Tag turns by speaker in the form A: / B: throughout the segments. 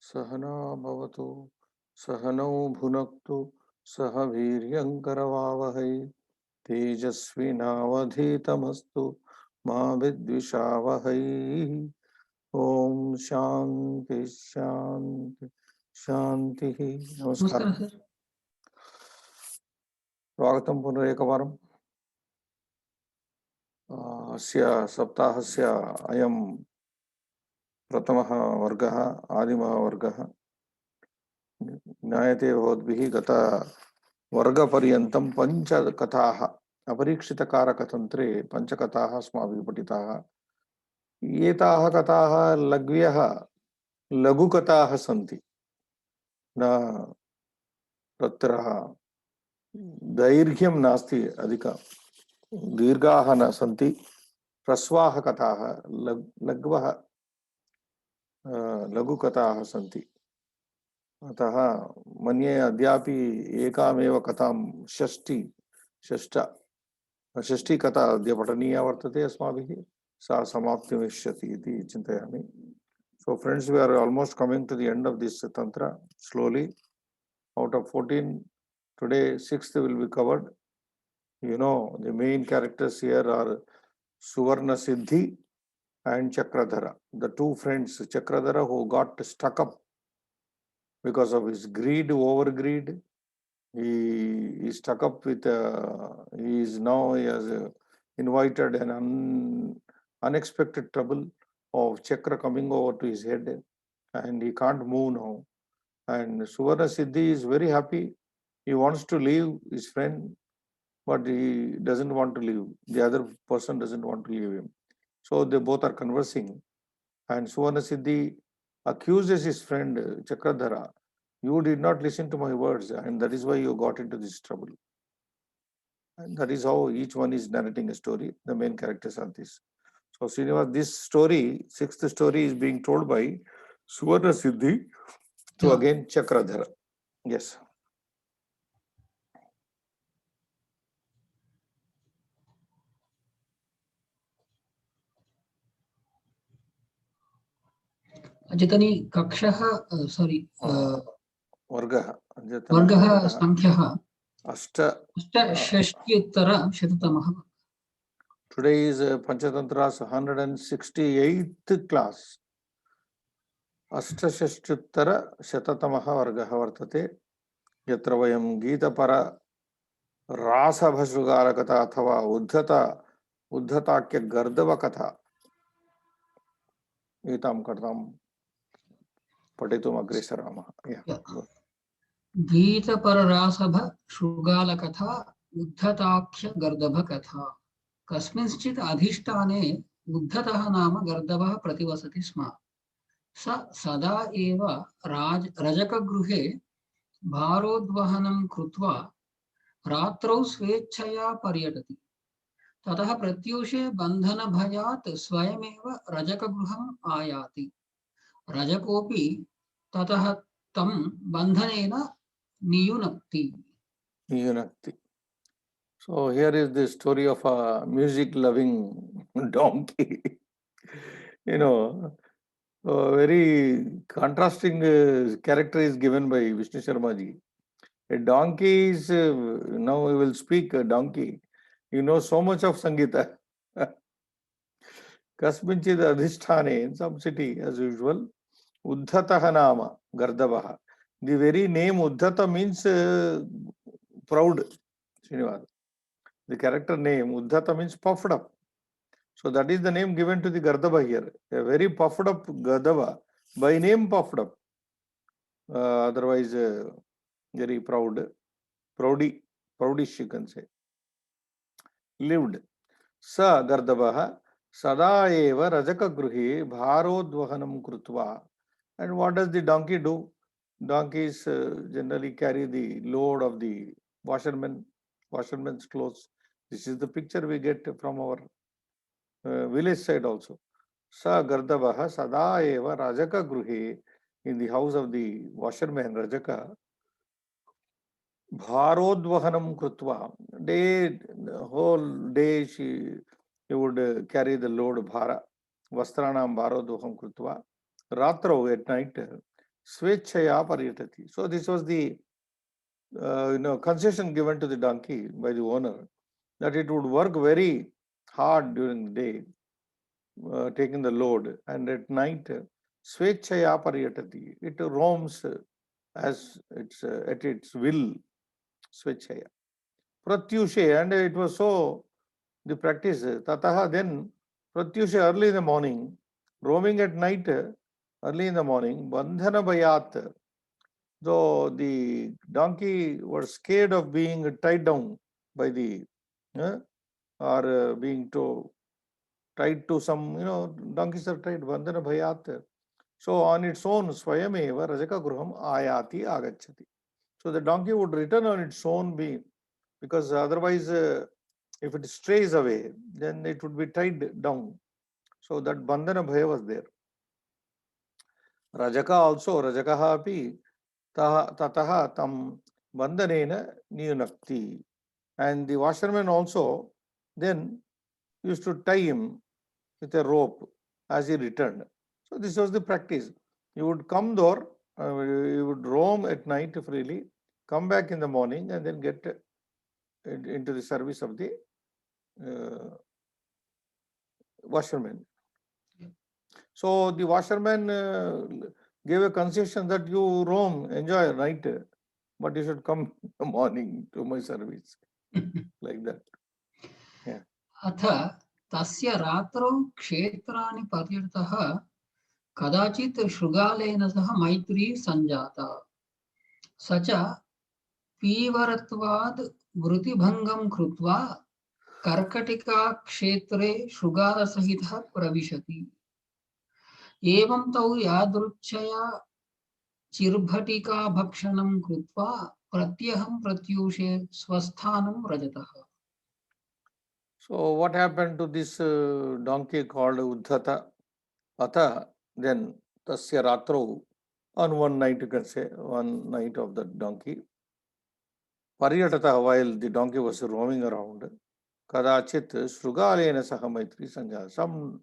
A: सहना भवतु सहनौ भुनक्तु सह वीर्यङ्करवावहै तेजस्विनावधीतमस्तु मा विद्विषावहै। ओम शांति शांति शांति। नमस्कार।
B: नमस्कार सर।
A: स्वागतं पुनरेकवारम्। अस्य सप्ताहस्य अयं प्रथमः वर्गः, आदिमः वर्गः। ज्ञायते भवद्भिः गत वर्गपर्यन्तं पञ्चकथाः अपरीक्षितकारकतन्त्रे पञ्चकथाः अस्माभिः पठिताः। एताः कथाः लघ्व्यः लघुकथाः सन्ति, न तत्र दैर्घ्यं नास्ति, अधिक दीर्घाः न सन्ति। ह्रस्वाः कथाः, लघ्वः लघुकथाः सन्ति। अतः मन्ये अद्यापि एकामेव कथां षष्ठी कथा अद्य पठनीया वर्तते अस्माभिः। सा समाप्तिमिष्यति इति चिन्तयामि। So friends, we are almost coming to the end of this tantra slowly. Out of 14, today 6th will be covered. You know, the main characters here are Suvarna Siddhi and Chakradhara, the two friends. Chakradhara, who got stuck up because of his greed, over greed. He is stuck up with, he has invited an unexpected trouble of Chakra coming over to his head, and he can't move now. And Suvarna Siddhi is very happy. He wants to leave his friend, but he doesn't want to leave. The other person doesn't want to leave him. So they both are conversing, and Suvarna Siddhi accuses his friend Chakradhara, you did not listen to my words, and that is why you got into this trouble. And that is how each one is narrating a story. The main characters are this. So Srinivas, this story, sixth story, is being told by Suvarna Siddhi to again Chakradhara. Yes.
B: अद्यतनी कक्षः sorry
A: वर्गः
B: वर्गः संख्यः
A: अष्टषष्ट्युत्तरशततमः। Today is Panchatantra's 168th class. अष्टषष्ट्युत्तरशततमः वर्गः वर्तते, यत्र वयं गीतपर रासभशृगालकथा अथवा उद्धताख्य गर्दभकथा एतां कथां पठितुम् अग्रे सरामः।
B: गीतपररासभ शृगालकथा उद्धताख्य गर्दभकथा। कस्मिंश्चित् अधिष्ठाने उद्धतः नाम गर्दभः प्रतिवसति स्म। स सदा एव रजकगृहे भारोद्वहनं कृत्वा रात्रौ स्वेच्छया पर्यटति। ततः प्रत्यूषे बन्धनभयात् स्वयमेव रजकगृहम् आयाति। रजकोऽपि ततः तं बन्धनेन नियुनक्ति।
A: So here is the story of a music-loving donkey. You know, a very contrasting character is given by Vishnu Sharma ji. A donkey is, now we will speak a donkey. You know so much of Sangita. Kasminchid Adhisthane, in some city as usual, Uddhataha Nama, Gardavaha. The very name Uddhata means proud. Srinivas. The character name Uddhata means puffed up. So that is the name given to the Gardava here. A very puffed up Gardava, by name puffed up. Otherwise, very proudish you can say. Lived. Sa Gardavaha Sada eva Rajaka Gruhi Bharodvahanam Krutva. And what does the donkey do? Donkeys generally carry the load of the washerman's clothes. This is the picture we get from our village side also. Sa Gardavaha Sada eva Rajaka Gruhi, in the house of the washerman Rajaka, Bharodvahanam Krutva. Whole day he would carry the load Bhara. Vastranam Bharodvaham Krutva. Ratrau, at night, Swechaya paryatati. So this was the concession given to the donkey by the owner, that it would work very hard during the day, taking the load, and at night, Swechaya paryatati. It roams as it's at its will, Swechaya. Pratyushe, and it was so the practice, Tataha, then Pratyushe early in the morning, roaming at night, early in the morning, Bandhana Bayat. So the donkey was scared of being tied down by the, or being tied to some, donkeys are tied, Bandhana Bhayat. So on its own, Swayameva Rajaka Gruham Ayati Agachati. So the donkey would return on its own being, because otherwise, if it strays away, then it would be tied down. So that Bandhana Bhaya was there. Rajaka also, Rajakaha api tataha tam bandhanena niyunakti. And the washerman also then used to tie him with a rope as he returned. So this was the practice. You would come there, you would roam at night freely, come back in the morning, and then get into the service of the washerman.
B: Yeah.
A: So the washerman gave a concession that you roam, enjoy night, but you should come in the morning to my service, like that. Yeah.
B: अथ तस्य रात्रौ क्षेत्राणि पर्यटतः कदाचित् शृगालेन सह मैत्री सञ्जाता। स च पीवरत्वाद् वृतिभङ्गं कृत्वा कर्कटिकाक्षेत्रे शृगालसहितः प्रविशति। एवं तौ यादृच्छया चिर्भटिकाभक्षणं कृत्वा प्रत्यहं प्रत्यूषे स्वस्थानं व्रजतः।
A: So what happened to this donkey called Uddhata? Atha, then Tasya Ratro, on one night, you can say, one night of the donkey. Paryatata, while the donkey was roaming around, Kadachit Shrugalena Saha Maitri Sanja. Some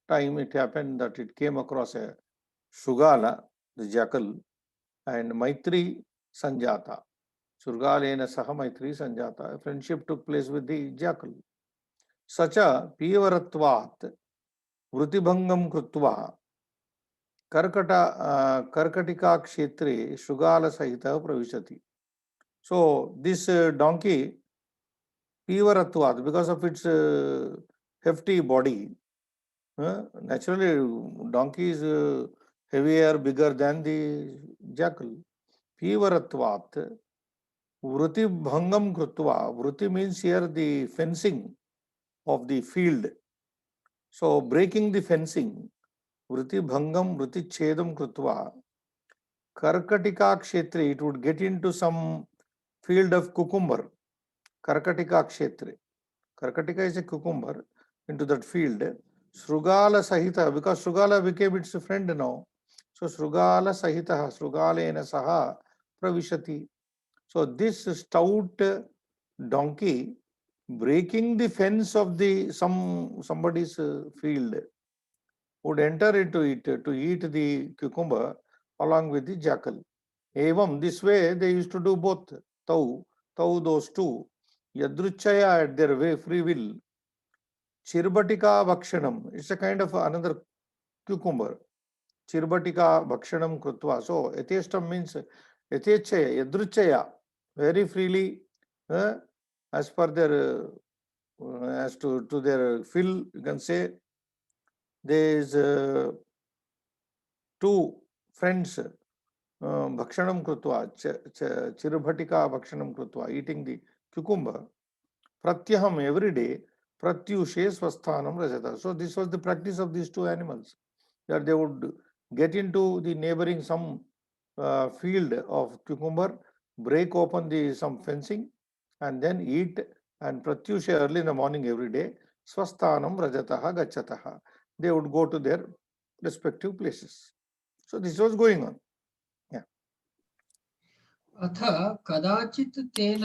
A: time it happened that it came across a Shrugala, the jackal, and Maitri Sanjata. Shrugalena Saha Maitri Sanjata. A friendship took place with the jackal. Sacha Pivaratvat Vrutibhangam Krutva Karkatika Kshetre Shugala Sahita Pravishati. So this donkey, Pivaratvat, because of its hefty body, naturally donkey is heavier, bigger than the jackal. Pivaratvat Vrutibhangam Krutva. Vruti means here the fencing of the field. So breaking the fencing, Vruti Bhangam, Vruti Chedam Krutva, Karkatika Kshetri, it would get into some field of cucumber. Karkatika Kshetri. Karkatika is a cucumber, into that field. Srugala Sahita, because Srugala became its friend now. So Srugala Sahita, Srugalena Saha Pravishati. So this stout donkey breaking the fence of the somebody's field would enter into it to eat the cucumber along with the jackal. Evam, this way they used to do both. Tau, those two. Yadruchaya at their way, free will. Chirbatika Bhakshanam. It's a kind of another cucumber. Chirbatika Bhakshanam Krutva. So, Ethestam means Ethechaya, Yadruchaya, very freely, as per their, as to their fill, you can say, there is two friends, Bhakshanam Krutva, Chirbatika Bhakshanam Krutva, eating the cucumber. Pratyaham every day, Pratyushe Swasthanam Rajata. So this was the practice of these two animals, that they would get into the neighboring some field of cucumber, break open some fencing, and then eat, and Pratyushe early in the morning every day, Swasthanam Rajataha Gachataha. They would go to their respective places. So this was going on. Yeah.
B: अथ कदाचित् तेन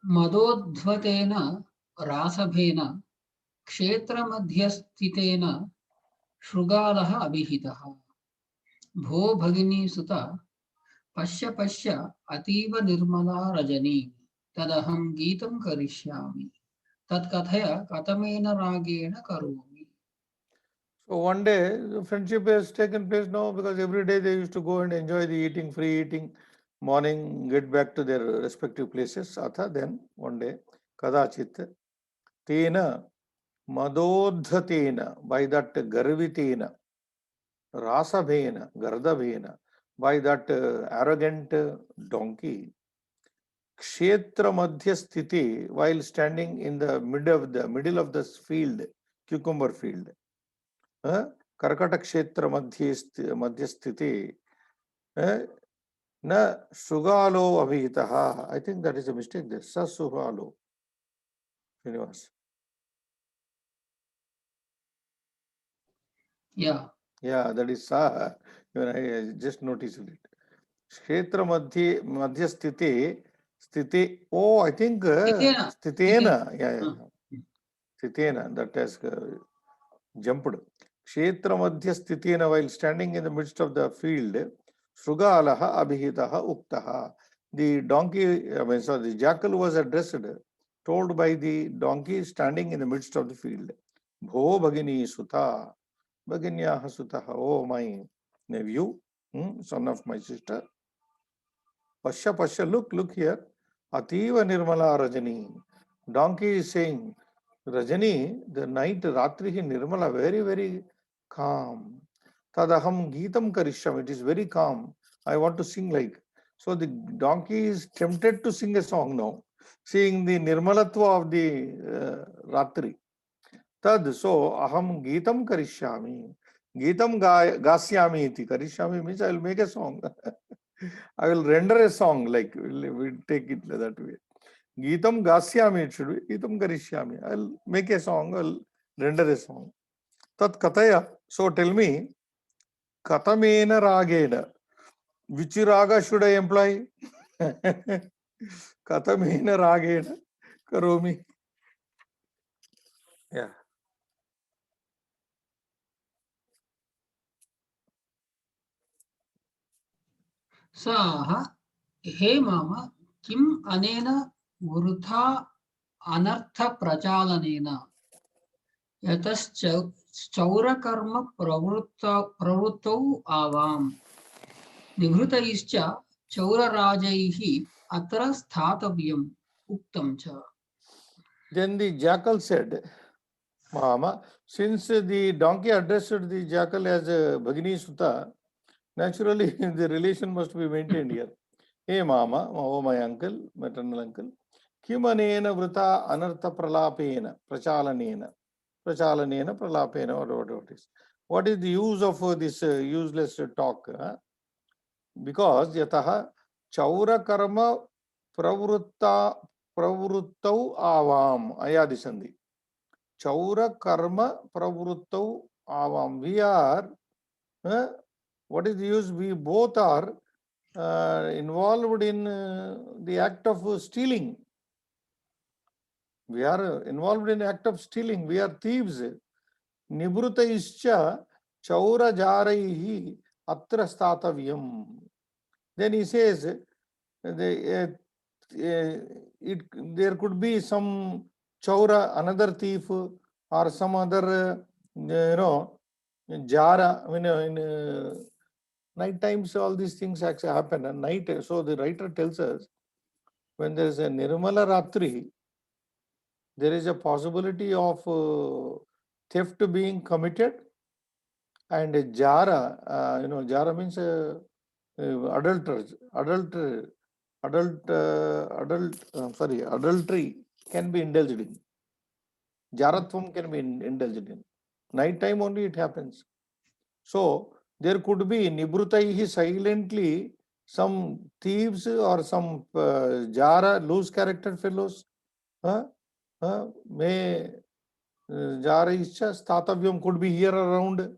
B: मदोद्ध्वतेन रासभेन क्षेत्रमध्यस्थितेन शृगालः अभिहितः। भो भगिनी सुता पश्य पश्य अतीव निर्मला रजनी तदहं गीतं करिष्यामि तत्कथय कथमेन रागेण करोमि.
A: So one day, the friendship has taken place now because every day they used to go and enjoy the eating, free eating, morning, get back to their respective places. Atha, then one day, kadachit, tena, madodhatena, by that garvitena, rasabhena, gardabhena, by that arrogant donkey, kshetra madhya sthiti, while standing in the middle of the field, cucumber field. कर्कट क्षेत्र मध्य स्थिति न सुगालो अभिहितः. I think that is a mistake there. Sasugalo. Srinivas.
B: Yeah.
A: Yeah, that is sa. Even I just noticed it. Kshetra madhya sthiti. Oh, I think
B: Stitena.
A: sthitena. Yeah.
B: Hmm.
A: Sthitena. That has jumped. Kshetra madhya sthitena, while standing in the midst of the field, Srugalaha abhihitaha uktaha. The donkey, the jackal was addressed, told by the donkey standing in the midst of the field. Bho Bhagini Sutha, Bhaginyaha Sutaha, oh my nephew, son of my sister. Pasha Pasha, look here. Ativa Nirmala Rajani. Donkey is saying, Rajani, the night, Ratri Nirmala, very, very calm. Tadaham Geetam Karisham, it is very calm. I want to sing like. So the donkey is tempted to sing a song now, seeing the Nirmalatva of the Ratri. Tad, so aham Geetam Karishyami. Geetam Gasyami iti. Karishyami means I will make a song. I will render a song, like we take it that way. Geetam Gasyami, it should be. Geetam Karishyami. I'll make a song, I'll render a song. Tat Kataya. So tell me, Katamena Ragena. Which raga should I employ? Katamena Ragena Karomi. Yeah.
B: साः हे माम किम् अनेन वृथा अनर्थप्रचालनेन यतश्चौरकर्म प्रवृत्तौ आवाम् निभृतैश्च चौरराजैः अत्र स्थातव्यम् उक्तं च.
A: Then the jackal said, Mama, since the donkey addressed the jackal as Bhagini Sutta, naturally the relation must be maintained here. Hey Mama, oh my uncle, maternal uncle, Kimanena Vrita Anartha Prachalanena, Pralapena, or whatever it is. What is the use of this useless talk? Because Yataha Chaura Karma Pravruttau Avam Ayadisandi. Chaura Karma Pravruttau Avam. We are, what is the use? We both are involved in the act of stealing. We are involved in the act of stealing. We are thieves. Nibruta ischa chaura jaraihi atra statavyam. Then he says, there could be some chaura, another thief, or some other, jara. In night times, all these things actually happen at night. So the writer tells us, when there is a Nirmala Ratri, there is a possibility of theft being committed, and jara, jara means adulterers, adultery can be indulged in. Jaratvam can be indulged in. Night time only it happens. So there could be Nibrutaihi silently some thieves or some jara, loose character fellows. May jara ischa statavyam could be here around.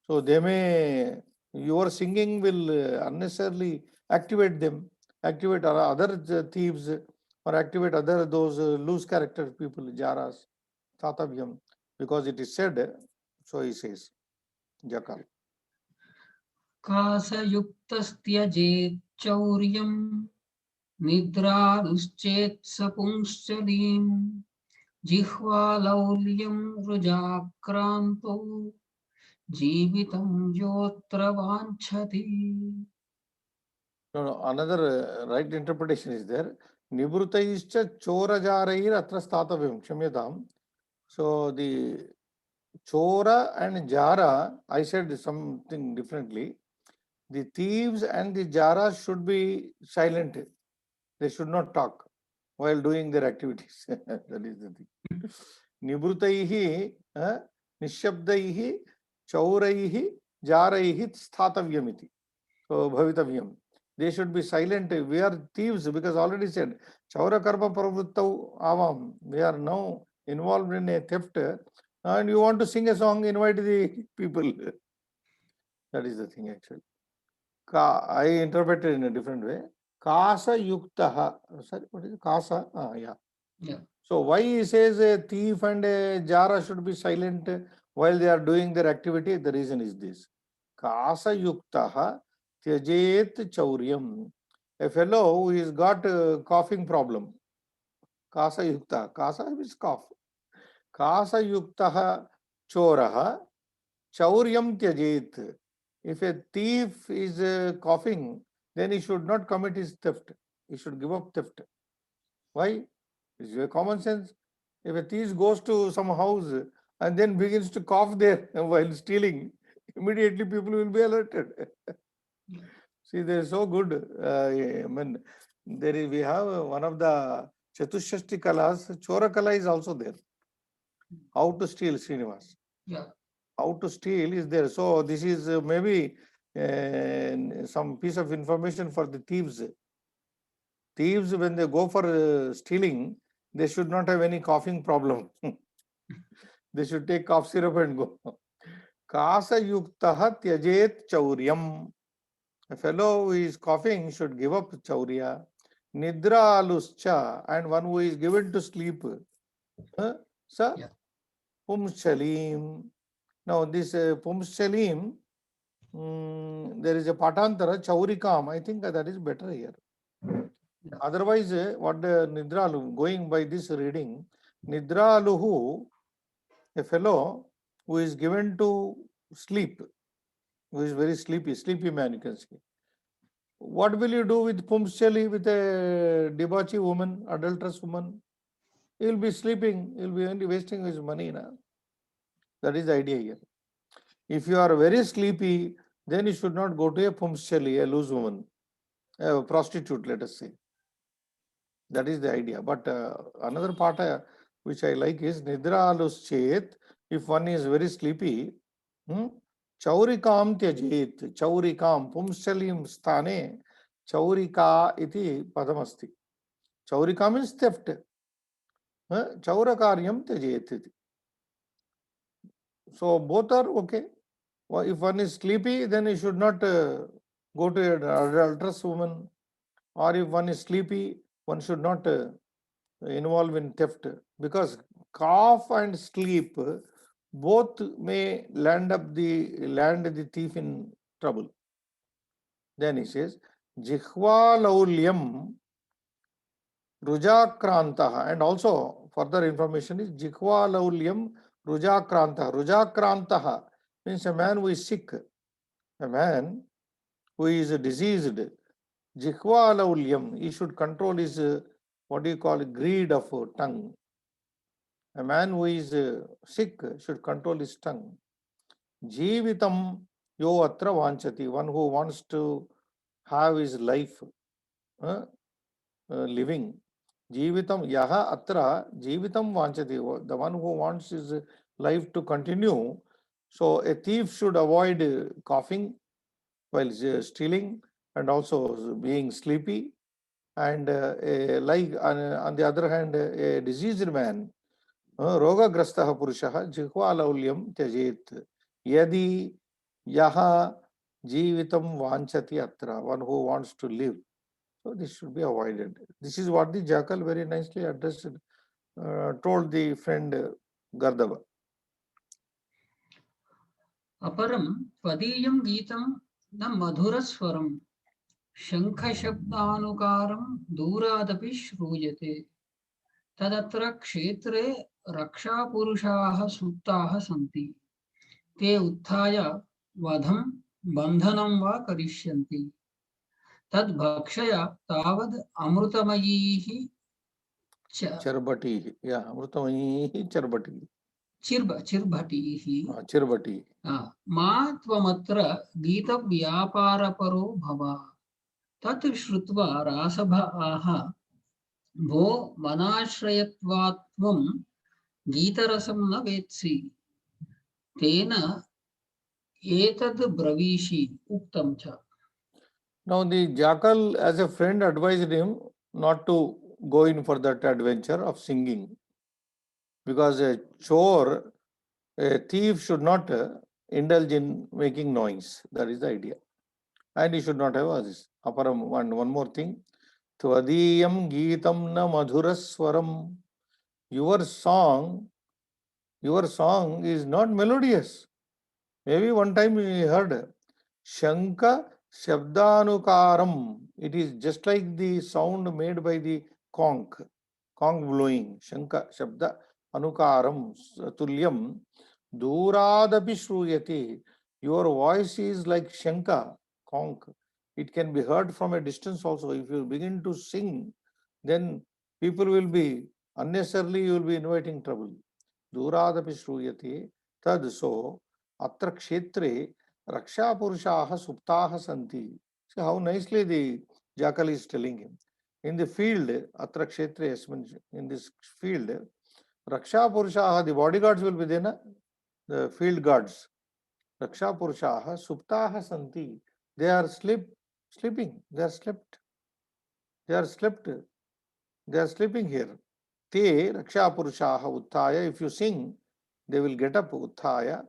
A: So they may, your singing will unnecessarily activate them, activate other thieves, or activate other those loose character people, jaras, tatavyam, because it is said, so he says, Jakal.
B: कासयुक्तस्त्यजेत् चौर्यं निद्रादुश्चेत्स पुंश्चलीम् जिह्वालौल्यं वृजाक्रान्तो जीवितं योऽत्र वाञ्छति.
A: No, no, another right interpretation is there. Nivrutaischa chorajarair atra statavim. Kshamyatam. So the chora and jara, I said something differently. The thieves and the jara should be silent. They should not talk while doing their activities. That is the thing. Nivrutaihi, nishabdaihi, chauraihi, jaraihi sthatavyamiti. So bhavitavyam. They should be silent. We are thieves because already said, chaura karma pravruttau avam. We are now involved in a theft and you want to sing a song, invite the people. That is the thing actually. I interpreted in a different way. Kasa yuktaha. Sorry, what is it? Kasa? Yeah.
B: Yeah.
A: So why he says a thief and a jara should be silent while they are doing their activity? The reason is this. Kasa yuktaha tyajet chauryam. A fellow who has got a coughing problem. Kasa yukta. Kasa means cough. Kasa yuktaha choraha chauryam tyajet. If a thief is coughing, then he should not commit his theft. He should give up theft. Why? It's your common sense. If a thief goes to some house and then begins to cough there while stealing, immediately people will be alerted. See, they're so good. I mean, we have one of the Chatushashti Kalas, Chora Kala is also there. How to steal, Srinivas.
B: Yeah.
A: How to steal is there. So this is maybe some piece of information for the thieves. Thieves, when they go for stealing, they should not have any coughing problem. They should take cough syrup and go. Kasa yuktaha tyajet chauryam. A fellow who is coughing should give up chaurya. Nidra aluscha, and one who is given to sleep. Sa
B: Yeah.
A: pumshalim. Now this pumshalim, there is a patantara chaurikam. I think that is better here.
B: Yeah.
A: Otherwise, what the Nidralu, going by this reading, Nidraluhu, a fellow who is given to sleep, who is very sleepy man, you can say. What will you do with Pumschali, with a debauchee woman, adulterous woman? He will be sleeping, he will be only wasting his money. Na? That is the idea here. If you are very sleepy, then you should not go to a Pumschali, a loose woman, a prostitute, let us say. That is the idea. But another part which I like is Nidra aluschet, if one is very sleepy, chaurikam tyajet, chaurikam, pumshalim sthane, chaurika iti padamasti. Chaurika means theft. Chaurakaryam tyajet. So both are okay. If one is sleepy, then he should not go to an adulterous woman. Or if one is sleepy, one should not involved in theft, because cough and sleep both may land the thief in trouble. Then he says jihva laulyam rujakrantaha, and also further information is jihva laulyam rujakrantaha. Rujakrantaha means a man who is sick, a man who is diseased. Jihva laulyam, he should control his what do you call it, greed of tongue. A man who is sick should control his tongue. Jeevitam yo atra vanchati, one who wants to have his life living. Jeevitam yaha atra jeevitam vanchati, the one who wants his life to continue. So a thief should avoid coughing while stealing and also being sleepy. And like on the other hand, a diseased man, रोगग्रस्तः पुरुषः जिह्वालौल्यं त्यजेत् यदि यः जीवितं वाञ्छति अत्र, one who wants to live. So this should be avoided. This is what the jackal very nicely addressed, told the friend Gardava.
B: अपरं त्वदीयं गीतं न मधुरस्वरं शङ्खशब्दानुकारं दूरादपि श्रूयते तदत्र क्षेत्रे रक्षापुरुषाः सुप्ताः सन्ति ते उत्थाय वधं बन्धनं वा करिष्यन्ति तद्भक्षय तावद् अमृतमयीः
A: चरबटी, या अमृतमयी चरबटी,
B: चिर्भटीः
A: चिरबटी.
B: मा त्वमत्र गीतव्यापारपरो भव तत् श्रुत्वा रासभाः भो मनाश्रयत्वात् त्वं गीतरसं न वेत्सि तेन एतद् ब्रवीषि उक्तं च.
A: Now the jackal, as a friend, advised him not to go in for that adventure of singing, because a chore, a thief, should not indulge in making noise. That is the idea, and he should not have this. Aparam, one more thing. Tvadiyam geetam na madhuraswaram. Your song is not melodious. Maybe one time we heard Shanka Shabdanukaram. It is just like the sound made by the conch blowing. Shanka Shabda Anukaram Tulyam Duradapi Shruyati. Your voice is like Shanka, conch. It can be heard from a distance also. If you begin to sing, then people will be unnecessarily, you will be inviting trouble. Duradapi Shruyati. Tad so Atra Kshetre Raksha Purushaha Suptaha Santi. See how nicely the jackal is telling him. In the field, Atra Kshetre, in this field, Raksha Purushaha, the bodyguards will be there, na? The field guards. Raksha Purushaha Suptaha Santi. They are sleeping. They are slept. They are slept. They are sleeping here. Te Raksha Purushaha Uttaya. If you sing, they will get up Uttaya.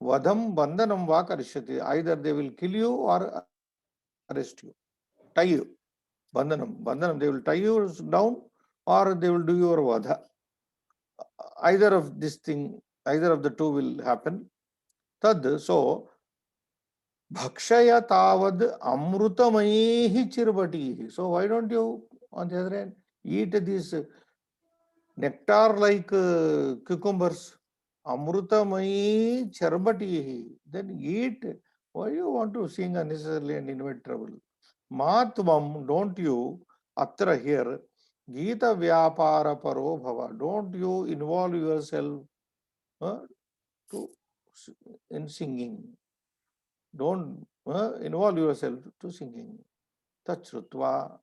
A: Vadam bandhanam va karishyati. Either they will kill you or arrest you, tie you. Bandhanam, they will tie you down or they will do your vadha. Either of this thing, either of the two will happen. Tad, so, bhakshaya tavad amrutamayihi chirbatihi. So why don't you, on the other hand, eat these nectar like cucumbers? Amrutamayi charbatihi. Then eat. Why do you want to sing unnecessarily and invite trouble? Matvam, don't you, atra here, Gita Vyapara Paro Bhava, don't you involve yourself to in singing. Don't involve yourself to singing. Tachrutva,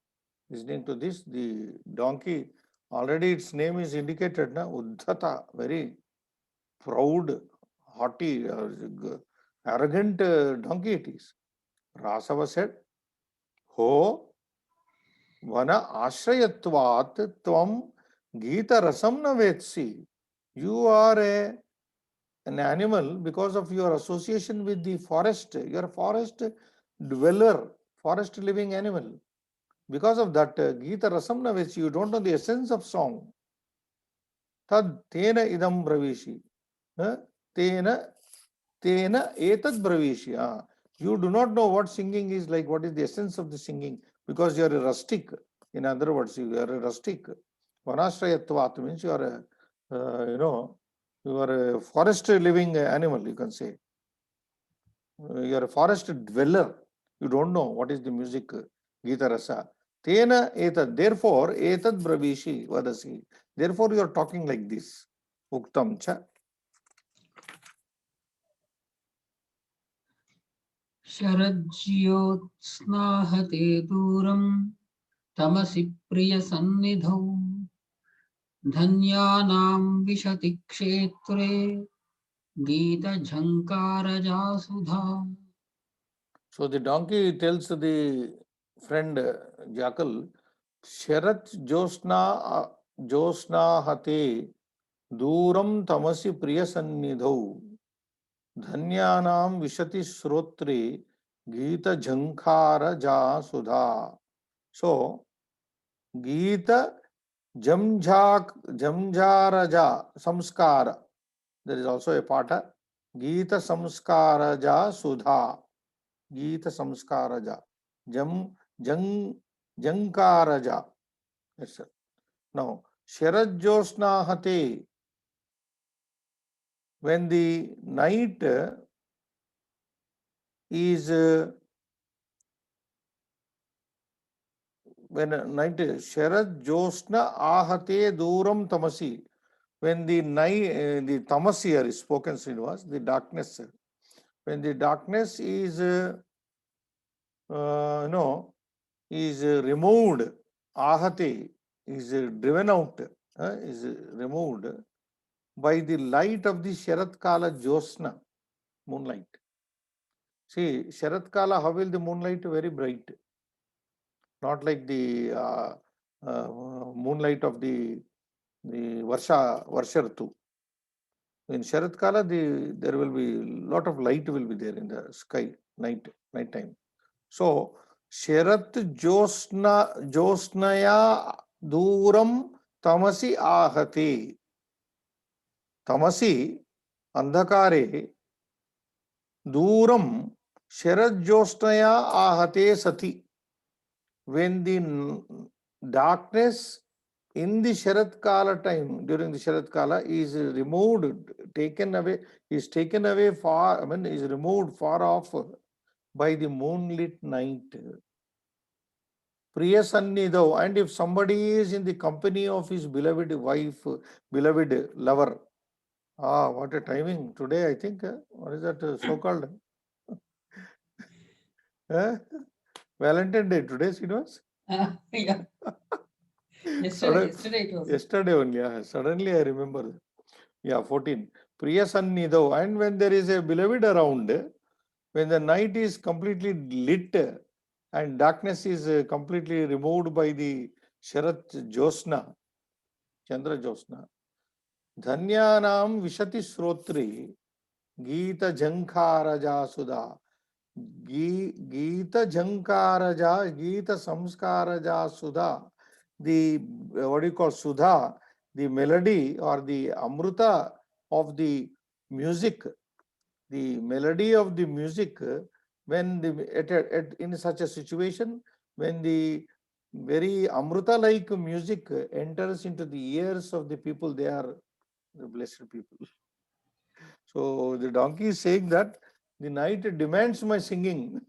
A: listening to this, the donkey, already its name is indicated, na? Uddhata, very proud, haughty, arrogant donkey it is. Rasava said, Ho, Vana Ashrayatvat Tvam Gita Rasam na Vetsi. You are an animal because of your association with the forest. You are a forest dweller, forest living animal. Because of that, Gita Rasam na Vetsi, you don't know the essence of song. Tad Tena Idam Bravishi. Tena Etad Bravishi. You do not know what singing is like, what is the essence of the singing, because you are a rustic. In other words, you are a rustic. Vanashrayatvat means you are a, you are a forest living animal, you can say. You are a forest dweller. You don't know what is the music, Gita Rasa. Tena etad, therefore, etad bravishi vadasi. Therefore, you are talking like this. Uktam cha.
B: शरज्योत्स्नाहते दूरं तमसि प्रियसन्निधौ धन्यानां विशति क्षेत्रे गीतझङ्कारजासुधा.
A: So the donkey tells the friend jackal, Sharat Josna hate Duram tamasi priyasannidhau Dhanyanam vishati srotre Gita jhankara ja sudha. So Gita jamjaraja samskara. There is also a pata. Gita samskara ja sudha. Geeta Samskaraja. Jam Jang Jankaraja. Yes, sir. Now, Sharad Josna Hate. When the night is when night Sharad Josna Ahate Duram Tamasi. When the night the tamas here is spoken, Srinivas, the darkness. When the darkness is is removed, ahate is driven out, is removed by the light of the Sharat Kala Josna, moonlight. See, Sharat Kala, how will the moonlight very bright? Not like the moonlight of the Varsha Ratu. In Sharat Kala, there will be lot of light will be there in the sky, night time. So Sharat Josnaya Duram Tamasi Ahate. Tamasi Andhakare Duram Sharat Josnaya Ahate Sati. When the darkness in the Sharat Kala time, during the Sharat Kala, is removed, taken away, is removed far off by the moonlit night. Priya Sannidhav, and if somebody is in the company of his beloved wife, beloved lover, what a timing today, I think, what is that so-called? Valentine Day today, Srinivas?
B: Yeah.
A: Sudden-
B: Yesterday it was.
A: Yesterday only, suddenly I remember. Yeah, 14. Priya Sannidhav, and when there is a beloved around, when the night is completely lit and darkness is completely removed by the Sharat Josna, Chandra Josna, Dhanyanam Vishati Srotri, Geeta Jankaraja Sudha, Geeta Jankaraja, Geeta Samskaraja Sudha, the what do you call Sudha, the melody or the Amruta of the music, the melody of the music, when in such a situation, when the very Amruta like music enters into the ears of the people, they are the blessed people. So the donkey is saying that the night demands my singing.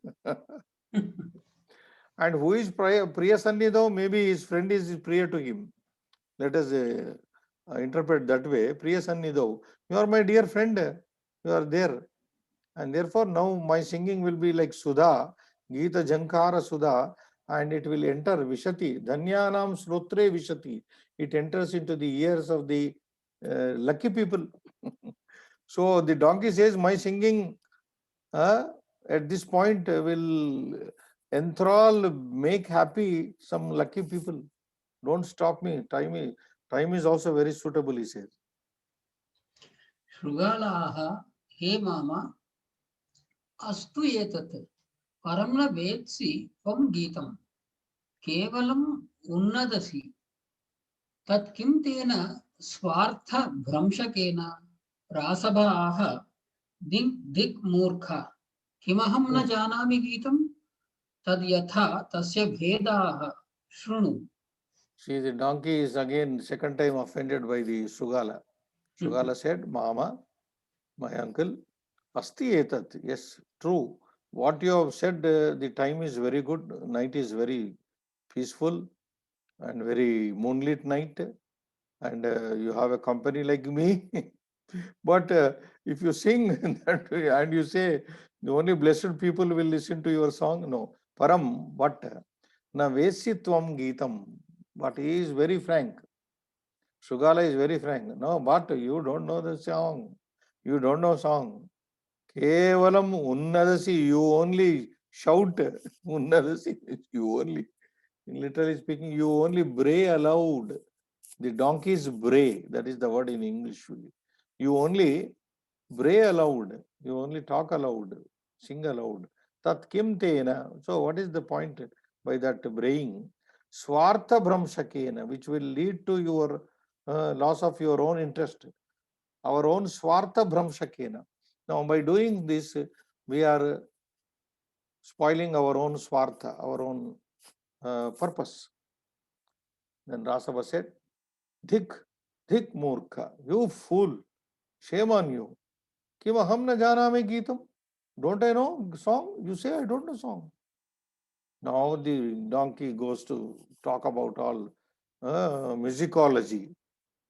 A: And who is Priya Sannidhav? Maybe his friend is Priya to him. Let us interpret that way. Priya Sannidhav, you are my dear friend. You are there. And therefore now my singing will be like Sudha, Geeta Jankara Sudha, and it will enter Vishati, Dhanyanam Srotre Vishati. It enters into the ears of the lucky people. So the donkey says, my singing at this point will enthrall, make happy some lucky people. Don't stop me. Time is also very suitable, he says.
B: Shrugalaha, he mama, astu etat, param na vedsi tvam geetam, kevalam unnadasi, tat kim tena swartha bhramshakena, rasabhaha, dik murkha, kimaham na janami geetam, tad yatha tasya bhedaha, shrunu.
A: See, the donkey is again second time offended by the Sugala. Sugala said, Mama, my uncle, asti etat. Yes, true. What you have said, the time is very good. Night is very peaceful and very moonlit night. And you have a company like me. But if you sing that way and you say the only blessed people will listen to your song, no. Param, but na vesitvam geetam. But he is very frank. Sugala is very frank. No, but you don't know the song. You don't know song. Kevalam unnadasi, you only shout. Unnadasi, you only, literally speaking, you only bray aloud. The donkey's bray, that is the word in English. You only bray aloud, you only talk aloud, sing aloud. Tat kim tena. So what is the point by that braying? Swartha bhramshakena, which will lead to your loss of your own interest, our own swartha bhramshakena. Now by doing this, we are spoiling our own swartha, our own purpose. Then Rasava said, Dhik, Dhik Murkha, you fool, shame on you. Kima hum na janame geetam? Don't I know song? You say I don't know song. Now the donkey goes to talk about all musicology.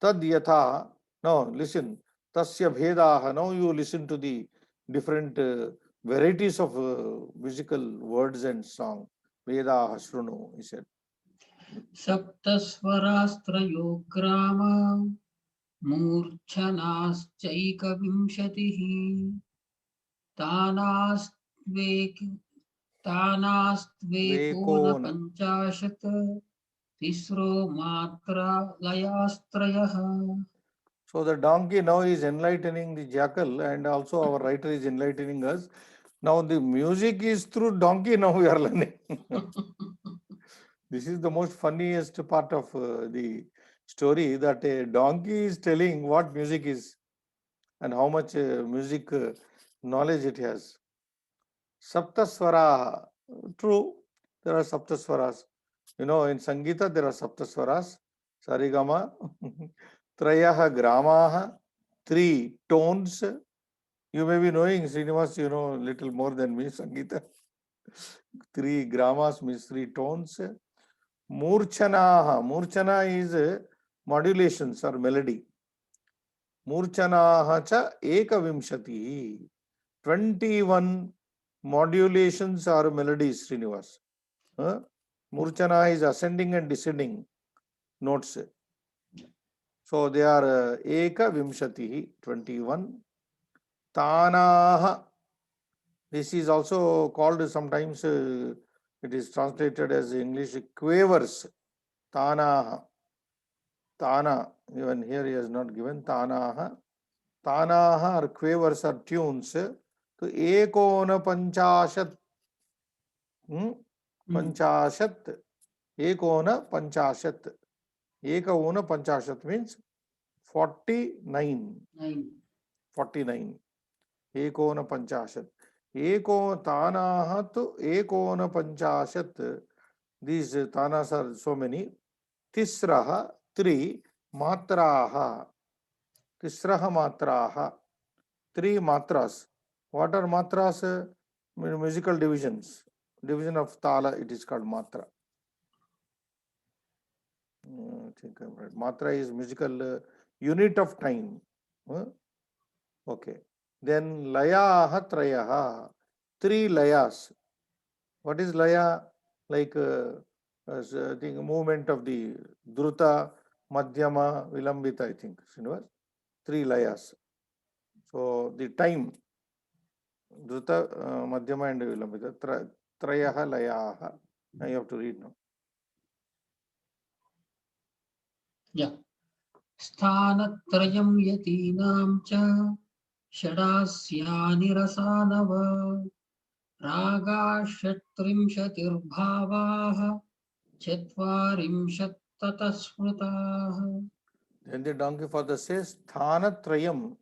A: Tad yatha. Now listen. Tasya bhedaha. Now you listen to the different varieties of musical words and song. Vedaha shrunu, he said.
B: सप्तस्वरास्त्रयो Grama मूर्छनाश्चैकविंशतिः तानास्त्वेक
A: Vekona.
B: तानास्त्वेकोनपञ्चाशत् तिस्रो मात्रा लयास्त्रयः.
A: So the donkey now is enlightening the jackal, and also our writer is enlightening us. Now the music is through donkey. Now we are learning. This is the most funniest part of the story, that a donkey is telling what music is and how much music knowledge it has. Saptaswara. True, there are saptaswaras. You know, in Sangeeta there are saptaswaras. Sarigama, Trayaha Gramaha, 3 tones. You may be knowing, Srinivas, you know little more than me, Sangeeta. 3 gramas means 3 tones. Murchanaha. Murchana is modulations or melody. Murchanaha cha ekavimshati. 21 modulations or melodies, Srinivas. Murchana is ascending and descending notes. So they are eka vimshati, 21. Tanaha. This is also called sometimes, it is translated as English quavers. Tanaha. Tana, even here he has not given Tanaha. Tanaha or quavers or tunes to Ekona Panchashat. Panchashat. Ekona Panchashat. Ekona Panchashat means 49. 49. Ekona Panchashat. Eko Tanaha to Ekona Panchashat. These Tanas are so many. Tisraha, 3. Matraha. Tisraha Matraha. 3 matras. What are matras? Musical divisions. Division of tala, it is called matra. I think I'm right. Matra is musical unit of time. Okay. Then layaha trayaha. 3 layas. What is laya? Like I think movement of the druta, madhyama, vilambita, I think. 3 layas. So the time, druta, madhyama and vilambita, trayaha layaha. Now you have to read now.
B: Yeah. स्थानत्रयं यतीनां च षडास्यानि रसानव रागाषट्त्रिंशतिर्भावाः चत्वारिंशत्ततः स्मृताः.
A: Then the donkey father says, Sthanatrayam.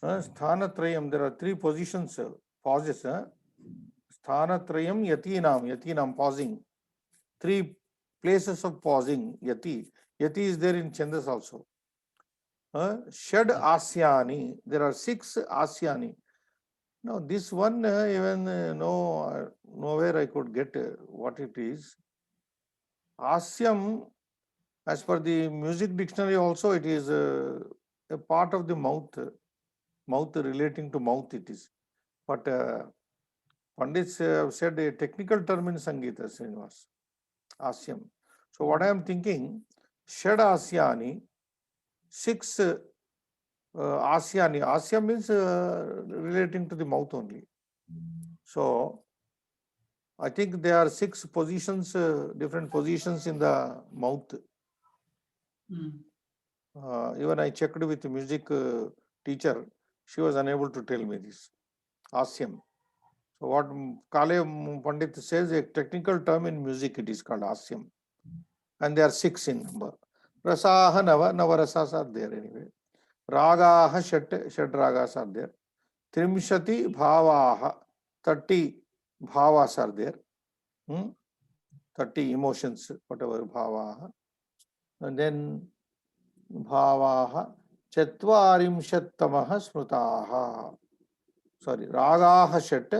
A: Sthanatrayam, there are 3 positions, pauses. Sthanatrayam yatinam, yatinam, pausing. 3 places of pausing, yati. Yati is there in Chandas also. Shad Asyani, there are 6 Asyani. Now this one, even nowhere I could get what it is. Asyam, as per the music dictionary also, it is a part of the mouth. Mouth, relating to mouth it is. But Pandits have said a technical term in Sangeeta, Srinivas. Asyam. So what I am thinking, Shad Asyani, 6 Asyani. Asya means relating to the mouth only. So I think there are 6 positions, different positions in the mouth. Even I checked with the music teacher, she was unable to tell me this. Asyam. So what Kale Pandit says, a technical term in music, it is called Asyam. And there are 6 in number. Rasaha Nava, Navarasas are there anyway. Ragaha Shat ragas are there. Trimshati Bhavaha, 30 bhavas are there. 30 emotions, whatever bhavaha. And then bhavaha chatvarimshattamaha smrutaha. Sorry, ragaha shat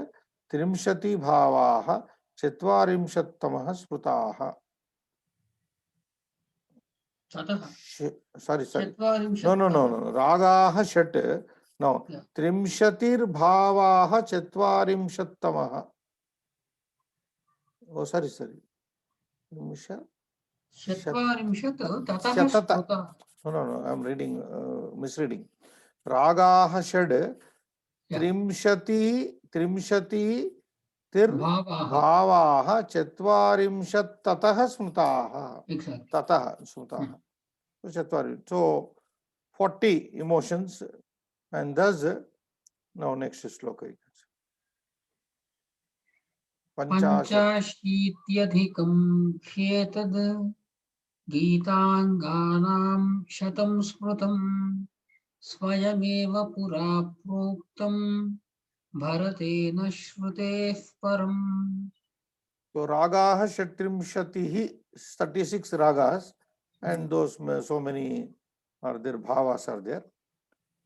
A: trimshati bhavaha chatvarimshattamaha smrutaha. Sorry. No. Ragaha shat. No.
B: Yeah.
A: Trimshatir bhavaha chatvarimshattamaha. Oh, sorry. Trimsha.
B: चत्वारिंशत् ततः
A: Shatata.
B: स्मृतः.
A: No, I'm reading, misreading. Ragaha shad
B: Yeah.
A: trimshati tir
B: भावाः.
A: bhavaha chatvarimshat tatah smrutaha.
B: Exactly.
A: Tatah smrutaha. So 40 emotions, and thus now next sloka.
B: पञ्चाशीत्यधिकं ह्येतद् गीताङ्गानां शतं स्मृतं स्वयमेव पुरा प्रोक्तं भरतेन श्रुतेः परम्.
A: So ragaha shatrimshatihi, 36 ragas, and those so many are there, bhavas are there.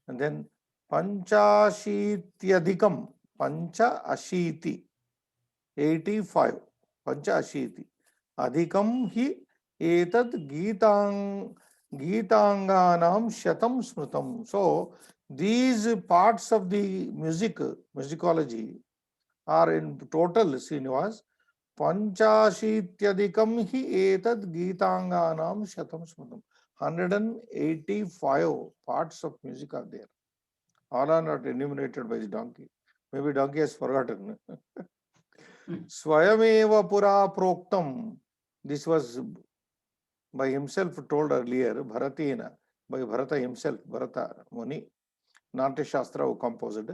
A: And then panchashityadhikam, pancha ashiti, 85, pancha ashiti. Adhikam hi etad Geetanganam shatam smrutam. So these parts of the musicology are in total, Srinivas, Panchashityadikam hi etad Geetanganam shatam smrutam. 185 parts of music are there. All are not enumerated by the donkey. Maybe donkey has forgotten. Swayameva pura proktam. This was by himself told earlier, Bharatina, by Bharata himself, Bharata Muni, Natya Shastra who composed.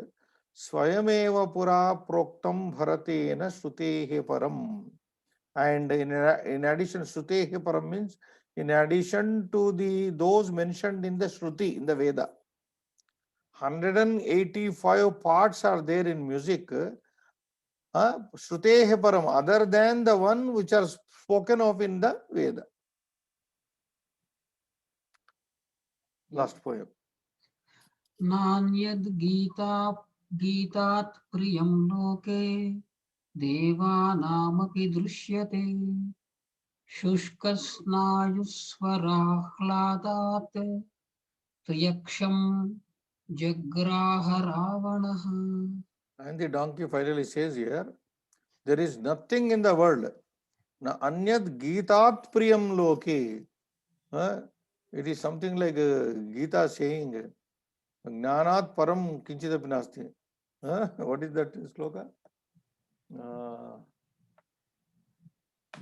A: Swayameva pura proktam Bharatena Shrutehe param. And in addition, Shrutehe param means in addition to those mentioned in the Shruti, in the Veda. 185 parts are there in music. Shrutehe param, other than the one which are spoken of in the Veda. Last poem.
B: नान्यद् गीतात् प्रियं लोके देवानामपि दृश्यते शुष्कस्नायुस्वराह्लादात् त्र्यक्षं जग्राह रावणः.
A: And the donkey finally says here, there is nothing in the world. Na anyad Geetat priyam loke. It is something like Gita saying, Jnanat param kinchidapi nasti. What is that sloka?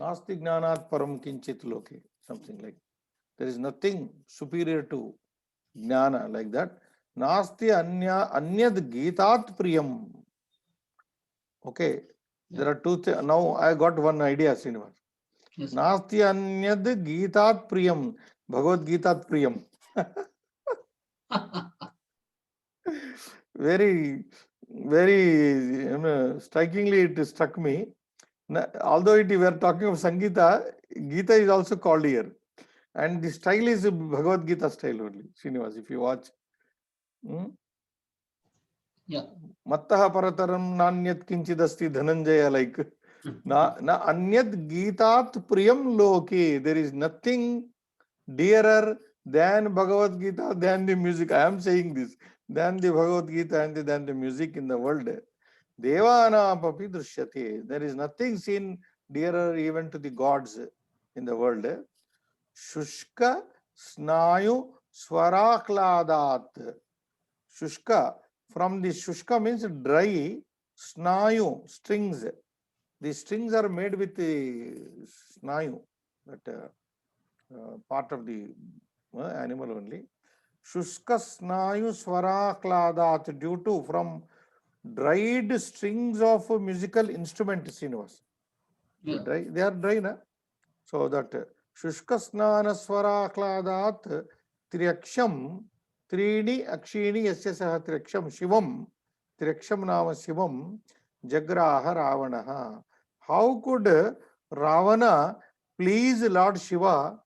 A: Nasti jnanat param kinchit loke. Something like. There is nothing superior to jnana, like that. Nasti anyad Geetat priyam. Okay. There are two things. Now I got one idea, Srinivas.
B: Yes.
A: Nasti anyad Geetat priyam. Bhagavad Geetat priyam. Very, strikingly it struck me. Although we are talking of Sangeeta, Gita is also called here. And the style is Bhagavad Gita style only, Srinivas, if you watch.
B: Yeah.
A: Mattaha parataram nanyat kinchidasti dhananjaya, like. Na anyat Geetat priyam loke. There is nothing dearer than Bhagavad Gita, than the music. I am saying this. Than the Bhagavad Gita and than the music in the world. Devana papi drishyate. There is nothing seen dearer even to the gods in the world. Shushka snayu swarakladat. Shushka, from the shushka means dry, snayu, strings. The strings are made with the snayu, that part of the animal only. Shushka snayu swarakladat, due to from dried strings of musical instruments, Srinivas.
B: Yeah.
A: They are dry, na? So that Shushka snana swarakladat triaksham Trini akshini yasya saha triaksham shivam. Triaksham nama shivam Jagraha Ravanaha. How could Ravana please Lord Shiva?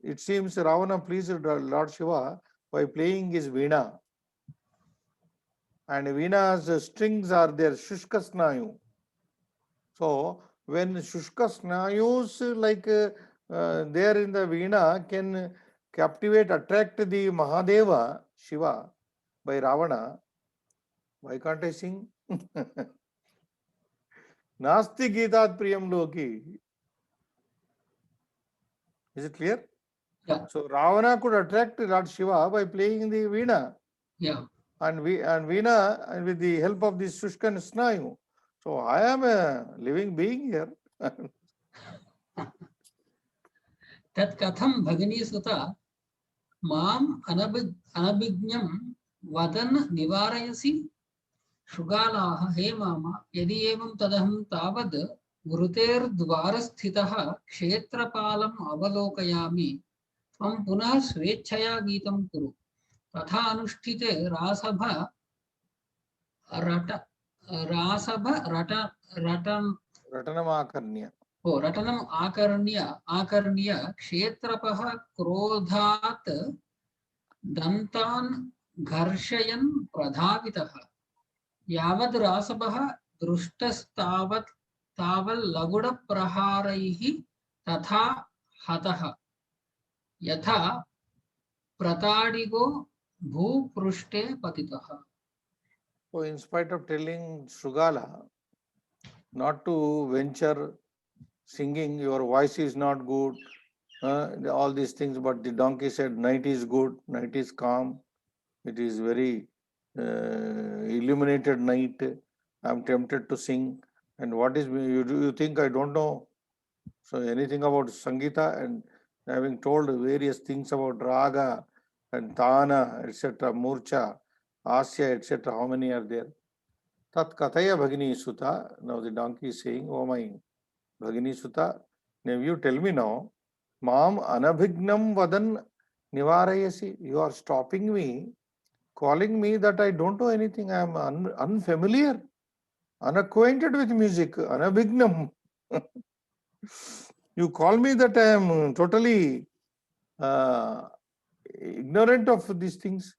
A: It seems Ravana pleased Lord Shiva by playing his veena. And veena's strings are there, Shushka Snayu. So when Shushka Snayus there in the veena can captivate, attract the Mahadeva, Shiva, by Ravana, why can't I sing? Nasti Gitat Priyam Loki. Is it clear?
B: Yeah.
A: So Ravana could attract Lord Shiva by playing the veena.
B: Yeah.
A: And veena, and with the help of this Shushkan Snayu. So I am a living being here.
B: तत् कथं भगिनी सुता माम् अनभिज्ञं वदन् निवारयसि शृगालाः हे माम यदि एवं तदहं तावद् वृतेर्द्वारस्थितः क्षेत्रपालम् अवलोकयामि त्वं पुनः स्वेच्छया गीतं कुरु तथा अनुष्ठिते रासभ रट रटन
A: Ratanamakarnya.
B: रटनम् आकर्ण्य क्षेत्रपः क्रोधात् दन्तान् घर्षयन् प्रधावितः यावद् रासभः दृष्टस्तावत् तावल्लगुडप्रहारैः तथा हतः यथा प्रताडिगो भूपृष्ठे पतितः.
A: So in spite of telling Shrugala not to venture singing, your voice is not good, all these things, but the donkey said, night is good, night is calm, it is very illuminated night, I am tempted to sing. And what is, you think I don't know? So anything about Sangita, and having told various things about Raga and Tana, etc., Murcha, Asya, etc., how many are there? Tat Kataya Bhagini Sutta. Now the donkey is saying, oh my Bhagini Sutta, now you tell me now, Mam Anabhignam Vadan Nivarayasi, you are stopping me, calling me that I don't know anything, I am unfamiliar, unacquainted with music, Anabhignam. You call me that I am totally ignorant of these things,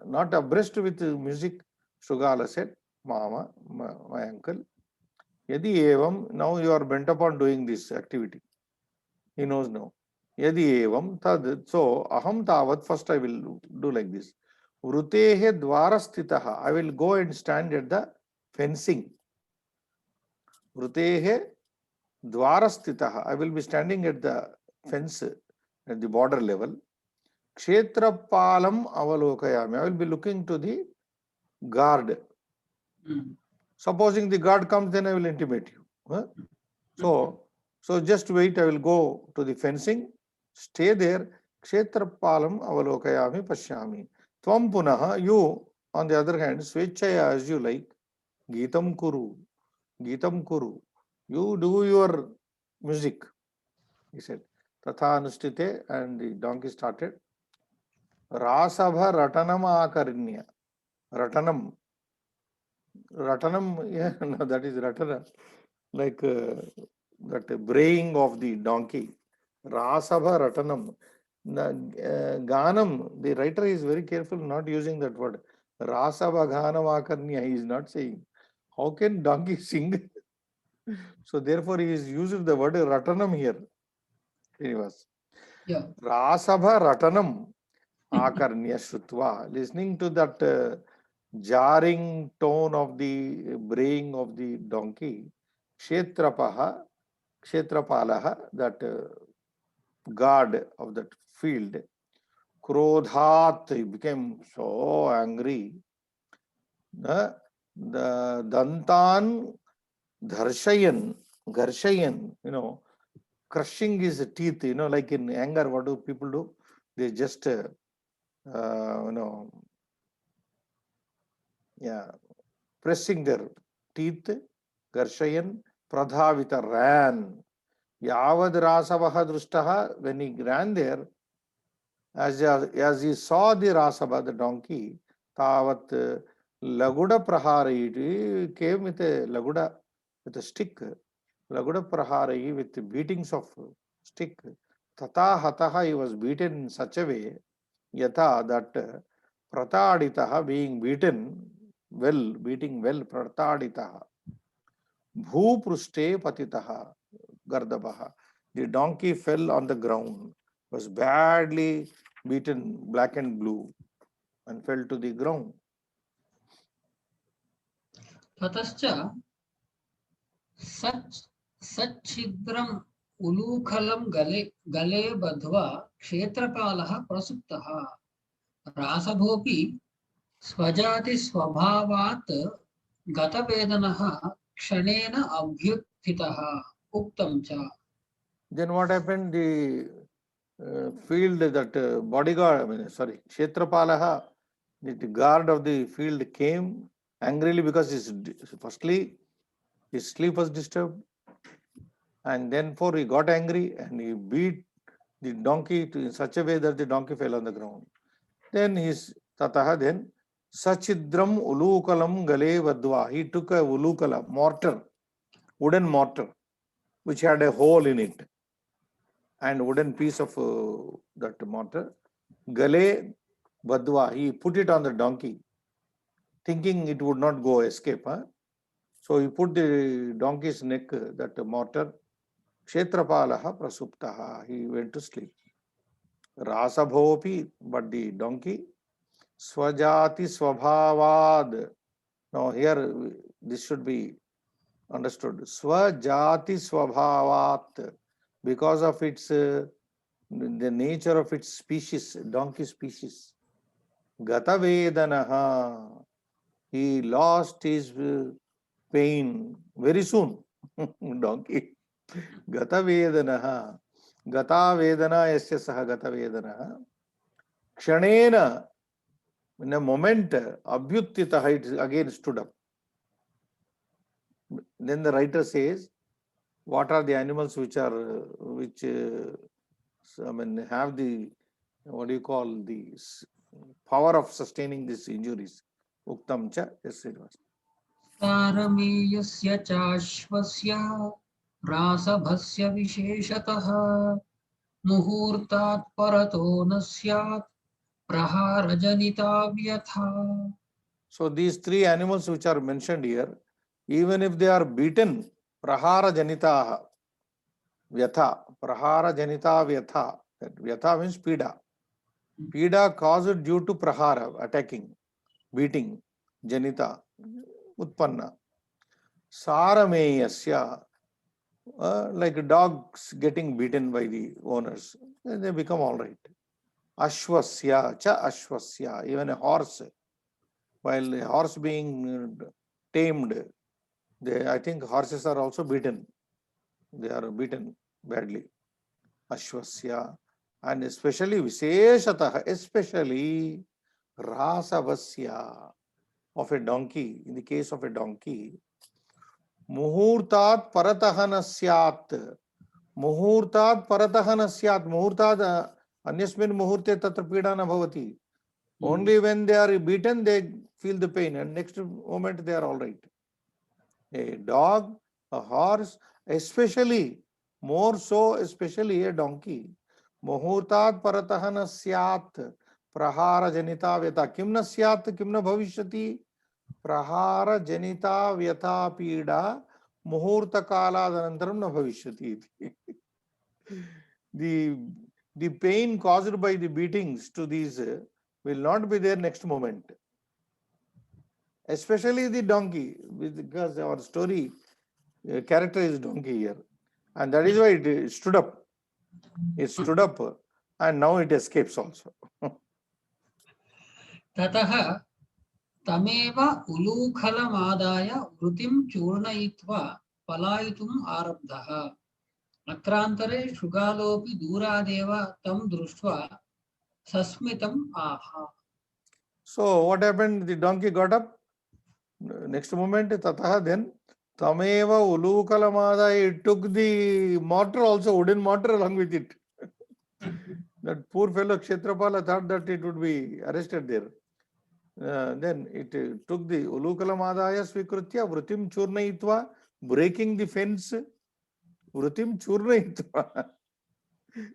A: not abreast with music. Shrugala said, Mama, my uncle, Yadi evam, now you are bent upon doing this activity. He knows now. Yadi evam, tad, so aham tavat, first I will do like this. Vrutehe dvarastitaha, I will go and stand at the fencing. Vrutehe dvarastitaha, I will be standing at the fence at the border level. Kshetrapalam avalokayami, I will be looking to the guard. Supposing the guard comes, then I will intimate you. Huh? So just wait, I will go to the fencing, stay there. Kshetrapalam avalokayami pashyami. Tvam punaha, you, on the other hand, swechaya as you like, Gitam kuru, Gitam kuru. You do your music, he said. Tatha anushtite, and the donkey started. Rasabha ratanam akarnya. Ratanam. Ratanam, yeah, no, that is ratana. Like that braying of the donkey. Rasabha ratanam. Ganam, the writer is very careful not using that word. Rasabha ganam akarnya, he is not saying. How can donkey sing? So therefore he is using the word ratanam here. Srinivas.
B: Yeah.
A: Rasabha ratanam akarnya shrutva. Listening to that jarring tone of the braying of the donkey, Kshetrapalaha, that guard of that field, Krodhat, he became so angry. The Dantan Gharshayan, crushing his teeth, like in anger, what do people do? They just, pressing their teeth, Garshayan, Pradhavita ran. Yavad Rasavaha Drustaha, when he ran there, as he saw the Rasava, the donkey, Tavat Laguda Prahari came with a Laguda with a stick. Laguda Prahari with the beatings of stick. Tata Hataha, he was beaten in such a way, Yatha, that Prataditaha, being beaten well, beating well, Prataditaha. Bhupruste Patitaha, Gardabaha. The donkey fell on the ground, was badly beaten, black and blue, and fell to the ground.
B: ततश्च सच्छिद्रम् उलूखलं गले गले बद्ध्वा क्षेत्रपालः प्रसुप्तः रासभोऽपि स्वजातिस्वभावात् गतवेदनः क्षणेन अभ्युत्थितः उक्तं च.
A: Then what happened? The field, that bodyguard, Kshetrapalaha, the guard of the field came angrily because firstly his sleep was disturbed, and then he got angry and he beat the donkey in such a way that the donkey fell on the ground. Then then Sachidram Ulukalam Gale Vadva. He took a Ulukala mortar, wooden mortar, which had a hole in it, and wooden piece of that mortar. Gale Vadva. He put it on the donkey, thinking it would not go escape. So he put the donkey's neck, that mortar. Kshetrapalaha Prasuptaha. He went to sleep. Rasabhopi, but the donkey. Swajati Swabhavad. Now here this should be understood. Swajati Swabhavat, because of its the nature of its species, donkey species. Gata Vedanaha. He lost his pain very soon. Donkey. Gata Vedanaha. Gata Vedana yasya saha Gata Vedanaha. Kshanena. In a moment, Abhyuttita, it again stood up. Then the writer says, what are the animals which have the, what do you call, the power of sustaining these injuries? Uktam cha, yes, it was.
B: तारमेयस्य चाश्वस्य रासभस्य विशेषतः मुहूर्तात् परतो न स्यात् प्रहारजनिता व्यथा.
A: So these three animals which are mentioned here, even if they are beaten, prahara janita vyatha, prahara janita vyatha. That vyatha means pida. Pida caused due to prahara, attacking, beating, janita, utpanna. Sarameyasya, like dogs getting beaten by the owners, they become all right. Ashwasya, cha ashwasya, even a horse, while a horse being tamed, I think horses are also beaten. They are beaten badly. Ashwasya, and especially Visheshatah, especially Rasavasya of a donkey. In the case of a donkey, Muhurtat paratahana syat. Muhurtat paratahana syat. Muhurtat anyasmin muhurte tatra pida na bhavati. Only when they are beaten, they feel the pain, and next moment they are all right. A dog, a horse, especially, more so, especially a donkey. Muhurtat paratahana syat. Prahara janita vyata. Kim na syat, kim na bhavishyati. Prahara janita vyata pida muhurta kala adanantaram na bhavishyati. The pain caused by the beatings to these will not be there next moment. Especially the donkey, because our story character is donkey here. And that is why it stood up. It stood up and now it escapes also.
B: ततः तमेव उलूखलमादाय वृतिं चूर्णयित्वा पलायितुम् आरब्धः. अत्रान्तरे शृगालोऽपि दूरादेव तं दृष्ट्वा सस्मितम् आह.
A: So what happened? The donkey got up. Next moment, tataha, then tameva ulukalamadaya, it took the mortar also, wooden mortar along with it. That poor fellow Kshetrapala thought that it would be arrested there. then it took the Ulukalamadaya Svikritya, Vrutim Churnayitva, breaking the fence. Vrutim Churnayitva.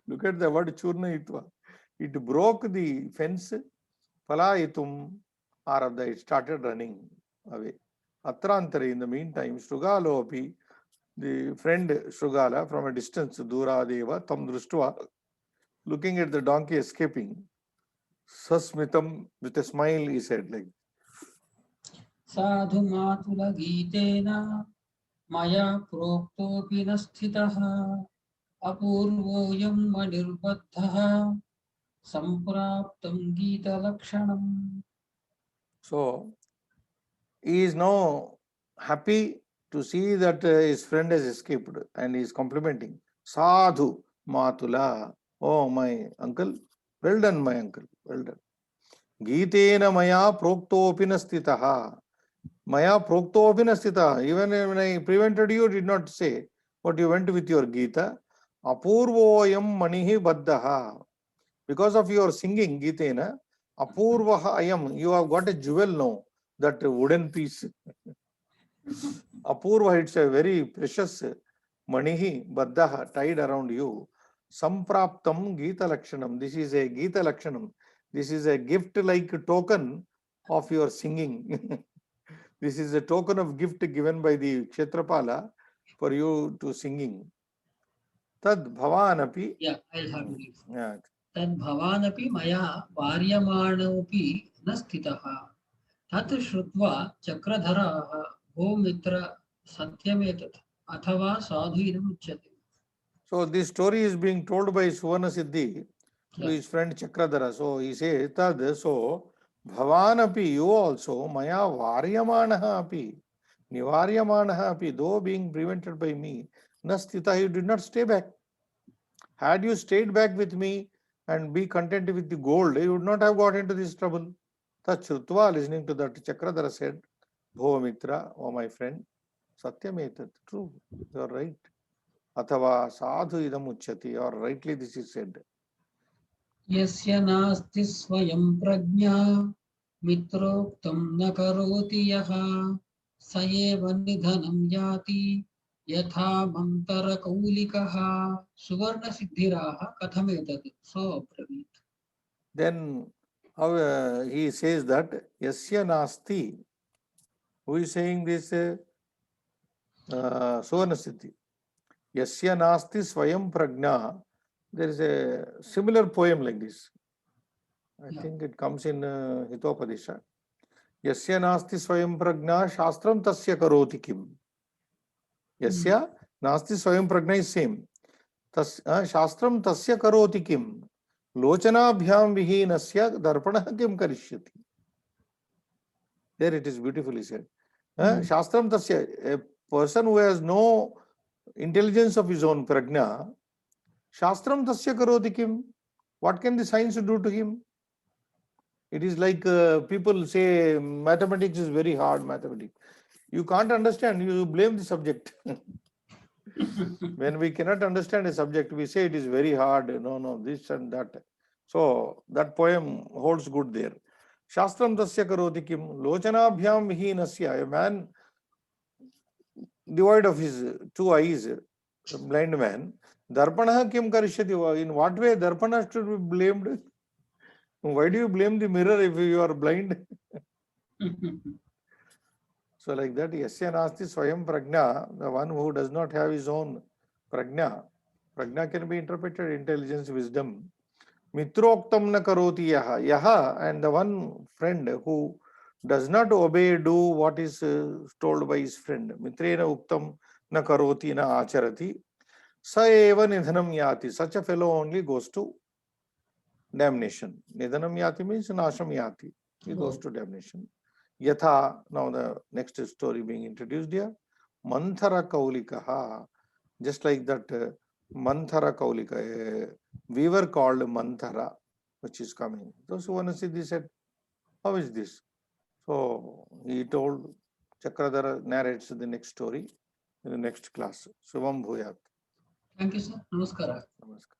A: Look at the word Churnayitva. It broke the fence. Palayitum Arabda, it started running away. Atrantare, in the meantime, Shrugalopi, the friend Shrugala from a distance, Duradeva, Tam Društva, looking at the donkey escaping, Sasmitam, with a smile, he said, like,
B: Sadhu matula gitena maya proktopi nasthitaha apurvoyam manirbadhaha sampraptam gita lakshanam.
A: so he is now happy to see that his friend has escaped and he is complimenting. Sadhu Matula, oh my uncle, well done, my uncle, well done. Gitena maya proktopi nastitaha. Maya proktopi nastitaha. Even when I prevented you, did not say, but you went with your Gita. Apurvoyam manihi baddaha. Because of your singing Gitena, apurvaha ayam, you have got a jewel now, that wooden piece. Apurva, it's a very precious manihi baddaha tied around you. Sampraptam Gita Lakshanam. This is a Gita Lakshanam. This is a gift like token of your singing. This is a token of gift given by the Kshetrapala for you to singing. Tad bhavanapi.
B: Yeah, I'll have to read.
A: Yeah.
B: Tad bhavanapi maya varyamanopi nasthitaha tat shrutva chakradharaha ho mitra satyametat athava sadhu idam uchyate.
A: So this story is being told by Suvarna Siddhi to his friend Chakradhara. So he says, Tad, so Bhavanapi, you also, Maya Varyamanaha api, Nivaryamanaha api, though being prevented by me, Nastita, you did not stay back. Had you stayed back with me and be content with the gold, you would not have got into this trouble. Tat Shrutva, listening to that, Chakradhara said, Bhova Mitra, oh my friend, Satyametat, true, you are right. Athava sadhu idam uchyati, or rightly this is said.
B: Yasya nasti swayam prajna mitroktam na karoti yaha sayeva nidhanam yati yatha mantara kaulikaha suvarna siddhiraha kathametat so pravit.
A: Then how he says that yasya nasti. Who is saying this? Suvarna Siddhi. Yasya nasti swayam prajna. There is a similar poem like this. I think it comes in Hitopadesha. Yasya nasti swayam prajna shastram tasya karoti kim. Yasya nasti swayam prajna is same. Shastram tasya karoti kim. Lochanabhyam vihinasya darpanah kim karishyati. There it is beautifully said. Shastram tasya, a person who has no intelligence of his own prajna, Shastram tasya karoti kim. What can the science do to him? It is like people say mathematics is very hard, mathematics. You can't understand, you blame the subject. When we cannot understand a subject, we say it is very hard, no, this and that. So that poem holds good there. Shastram tasya karoti kim, lochanabhyam vihinasya, a man devoid of his two eyes, a blind man, darpanah kim karishyati, in what way darpana should be blamed? Why do you blame the mirror if you are blind? So like that, yasya nasti swayam prajna, the one who does not have his own prajna. Prajna can be interpreted intelligence, wisdom. Mitroktam na karoti yaha. Yaha, and the one friend who does not obey, do what is told by his friend. Mitrena uktam na karoti na acharati. Sa eva nidhanam yati. Such a fellow only goes to damnation. Nidhanam yati means nasham yati. He goes to damnation. Yatha, now the next story being introduced here. Manthara Kaulikaha. Just like that Manthara Kaulika, a weaver called Manthara, which is coming. So Suvarna Siddhi said, how is this? So he told, Chakradhara narrates the next story in the next class. Shubham Bhuyat.
B: Thank you, sir. Namaskara.
A: Namaskar.